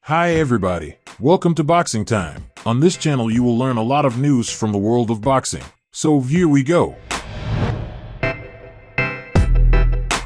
Hi everybody, welcome to Boxing Time. On this channel you will learn a lot of news from the world of boxing. So here we go.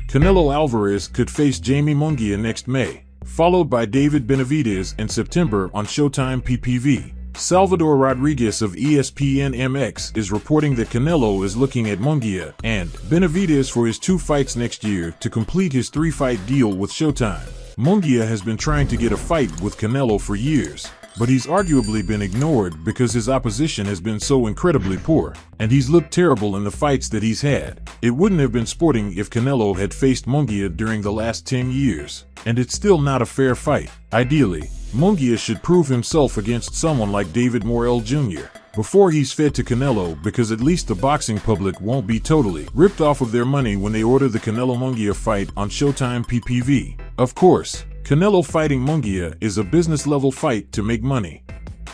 Canelo Alvarez could face Jaime Munguia next May, followed by David Benavidez in September on Showtime PPV. Salvador Rodriguez of ESPN MX is reporting that Canelo is looking at Munguia and Benavidez for his 2 fights next year to complete his 3-fight deal with Showtime. Munguia has been trying to get a fight with Canelo for years, but he's arguably been ignored because his opposition has been so incredibly poor, and he's looked terrible in the fights that he's had. It wouldn't have been sporting if Canelo had faced Munguia during the last 10 years, and it's still not a fair fight. Ideally, Munguia should prove himself against someone like David Morrell Jr. before he's fed to Canelo, because at least the boxing public won't be totally ripped off of their money when they order the Canelo-Munguia fight on Showtime PPV. Of course, Canelo fighting Munguia is a business-level fight to make money.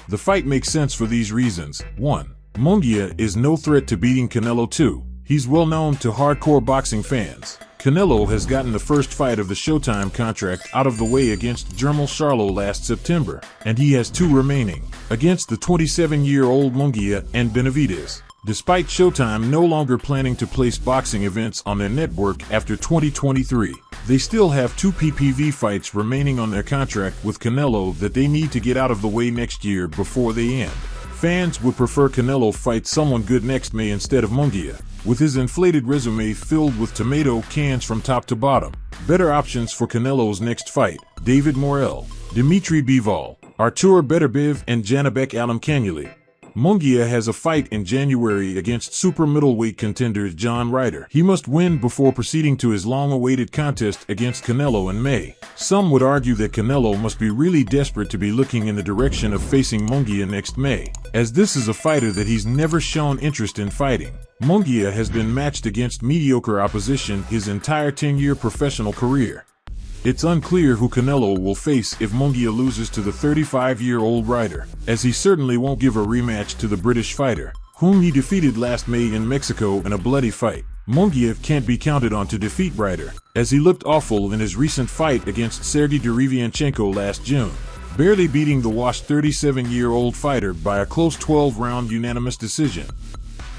The fight makes sense for these reasons. 1. Munguia is no threat to beating Canelo. 2. He's well known to hardcore boxing fans. Canelo has gotten the first fight of the Showtime contract out of the way against Jermel Charlo last September, and he has 2 remaining, against the 27-year-old Munguia and Benavidez. Despite Showtime no longer planning to place boxing events on their network after 2023, they still have 2 PPV fights remaining on their contract with Canelo that they need to get out of the way next year before they end. Fans would prefer Canelo fight someone good next May instead of Munguia, with his inflated resume filled with tomato cans from top to bottom. Better options for Canelo's next fight: David Morrell, Dmitry Bivol, Artur Beterbiev, and Janibek Alimkhanuly. Munguia has a fight in January against super middleweight contender John Ryder. He must win before proceeding to his long-awaited contest against Canelo in May. Some would argue that Canelo must be really desperate to be looking in the direction of facing Munguia next May, as this is a fighter that he's never shown interest in fighting. Munguia has been matched against mediocre opposition his entire 10-year professional career. It's unclear who Canelo will face if Munguia loses to the 35-year-old Ryder, as he certainly won't give a rematch to the British fighter, whom he defeated last May in Mexico in a bloody fight. Munguia can't be counted on to defeat Ryder, as he looked awful in his recent fight against Sergey Derevianchenko last June, barely beating the washed 37-year-old fighter by a close 12-round unanimous decision.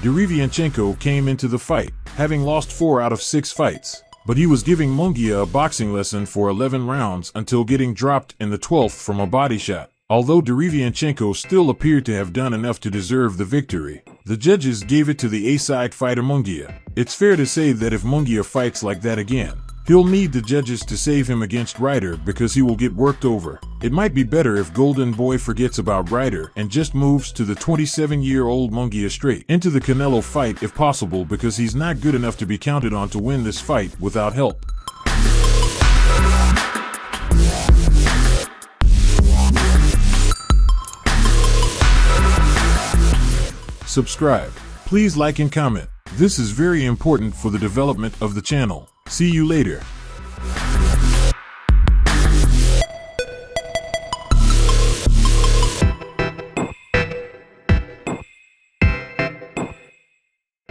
Derevianchenko came into the fight, having lost 4 out of 6 fights. But he was giving Munguia a boxing lesson for 11 rounds until getting dropped in the 12th from a body shot. Although Derevianchenko still appeared to have done enough to deserve the victory, the judges gave it to the A-side fighter Munguia. It's fair to say that if Munguia fights like that again, he'll need the judges to save him against Ryder, because he will get worked over. It might be better if Golden Boy forgets about Ryder and just moves to the 27-year-old Munguia straight into the Canelo fight if possible, because he's not good enough to be counted on to win this fight without help. Subscribe. Please like and comment. This is very important for the development of the channel. See you later.